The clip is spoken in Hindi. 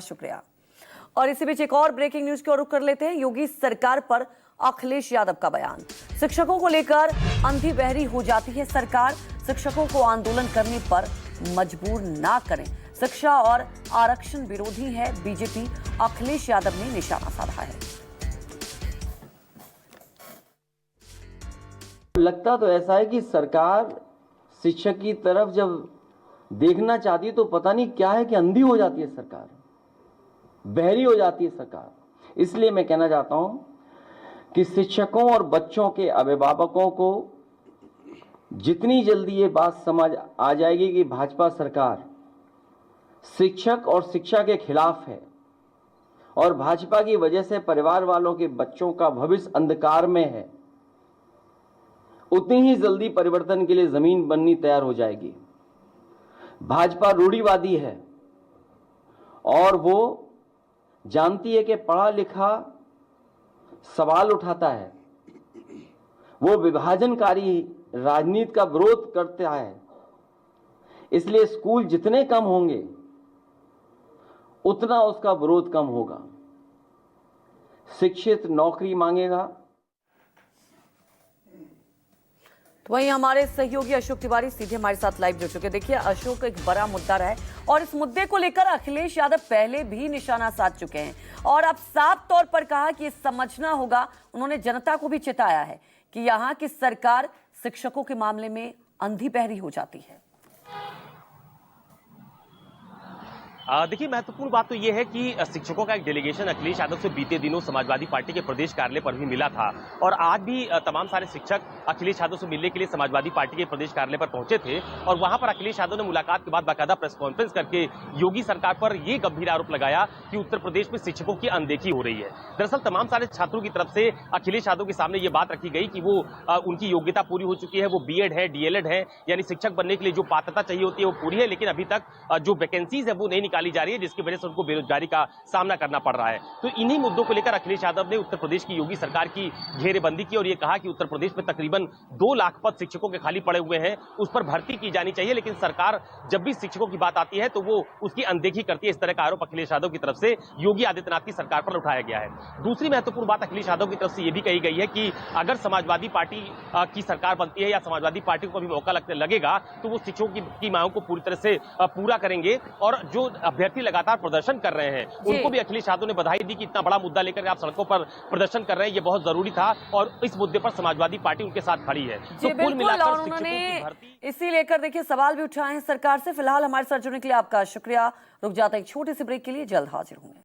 शुक्रिया। और इसी बीच एक और ब्रेकिंग न्यूज की ओर रुख कर लेते हैं। योगी सरकार पर अखिलेश यादव का बयान। शिक्षकों को लेकर अंधी बहरी हो जाती है सरकार, शिक्षकों को आंदोलन करने पर मजबूर ना करें। शिक्षा और आरक्षण विरोधी है बीजेपी, अखिलेश यादव ने निशाना साधा है। लगता तो ऐसा है कि सरकार शिक्षक की तरफ जब देखना चाहती है तो पता नहीं क्या है कि अंधी हो जाती है सरकार, बहरी हो जाती है सरकार। इसलिए मैं कहना चाहता हूं कि शिक्षकों और बच्चों के अभिभावकों को जितनी जल्दी ये बात समझ आ जाएगी कि भाजपा सरकार शिक्षक और शिक्षा के खिलाफ है और भाजपा की वजह से परिवार वालों के बच्चों का भविष्य अंधकार में है, उतनी ही जल्दी परिवर्तन के लिए जमीन बननी तैयार हो जाएगी। भाजपा रूढ़िवादी है और वो जानती है कि पढ़ा लिखा सवाल उठाता है, वो विभाजनकारी राजनीति का विरोध करता है। इसलिए स्कूल जितने कम होंगे उतना उसका विरोध कम होगा। शिक्षित नौकरी मांगेगा। तो वहीं हमारे सहयोगी अशोक तिवारी सीधे हमारे साथ लाइव जुड़ चुके। देखिए अशोक, एक बड़ा मुद्दा रहा है और इस मुद्दे को लेकर अखिलेश यादव पहले भी निशाना साध चुके हैं और अब साफ तौर पर कहा कि समझना होगा। उन्होंने जनता को भी चेताया है कि यहाँ की सरकार शिक्षकों के मामले में अंधी बहरी हो जाती है। देखिए, महत्वपूर्ण बात तो यह है कि शिक्षकों का एक डेलीगेशन अखिलेश यादव से बीते दिनों समाजवादी पार्टी के प्रदेश कार्यालय पर भी मिला था और आज भी तमाम सारे शिक्षक अखिलेश यादव से मिलने के लिए समाजवादी पार्टी के प्रदेश कार्यालय पर पहुंचे थे और वहां पर अखिलेश यादव ने मुलाकात के बाद बाकायदा प्रेस कॉन्फ्रेंस करके योगी सरकार पर यह गंभीर आरोप लगाया कि उत्तर प्रदेश में शिक्षकों की अनदेखी हो रही है। दरअसल तमाम सारे छात्रों की तरफ से अखिलेश यादव के सामने यह बात रखी गई कि वो उनकी योग्यता पूरी हो चुकी है, वो बीएड है, डीएलएड है, यानी शिक्षक बनने के लिए जो पात्रता चाहिए होती है वो पूरी है, लेकिन अभी तक जो वैकेंसीज है वो नहीं निकाली जा रही है, जिसकी वजह से उनको बेरोजगारी का सामना करना पड़ रहा है। तो इन्हीं मुद्दों को लेकर अखिलेश यादव ने उत्तर प्रदेश की योगी सरकार की घेरेबंदी की और यह कहा कि उत्तर प्रदेश में तकरीबन 2 लाख पद शिक्षकों के खाली पड़े हुए हैं, उस पर भर्ती की जानी चाहिए, लेकिन सरकार जब भी शिक्षकों की बात आती है तो वो उसकी अनदेखी करती है। इस तरह का आरोप अखिलेश यादव की तरफ से योगी आदित्यनाथ की सरकार पर उठाया गया है। दूसरी महत्वपूर्ण बात अखिलेश यादव की तरफ से यह भी कही गई है कि अगर समाजवादी पार्टी की सरकार बनती है या समाजवादी पार्टी को भी मौका लगेगा तो वो शिक्षकों की मांगों को पूरी तरह से पूरा करेंगे और जो अभ्यर्थी लगातार प्रदर्शन कर रहे हैं उनको भी अखिलेश यादव ने बधाई दी कि इतना बड़ा मुद्दा लेकर आप सड़कों पर प्रदर्शन कर रहे हैं, ये बहुत जरूरी था और इस मुद्दे पर समाजवादी पार्टी उनके साथ खड़ी है। तो कुल मिलाकर उन्होंने इसी लेकर देखिए सवाल भी उठाए हैं सरकार से। फिलहाल हमारे साथ जुड़ने के लिए आपका शुक्रिया। रुक जाता है एक छोटे से ब्रेक के लिए, जल्द हाजिर होंगे।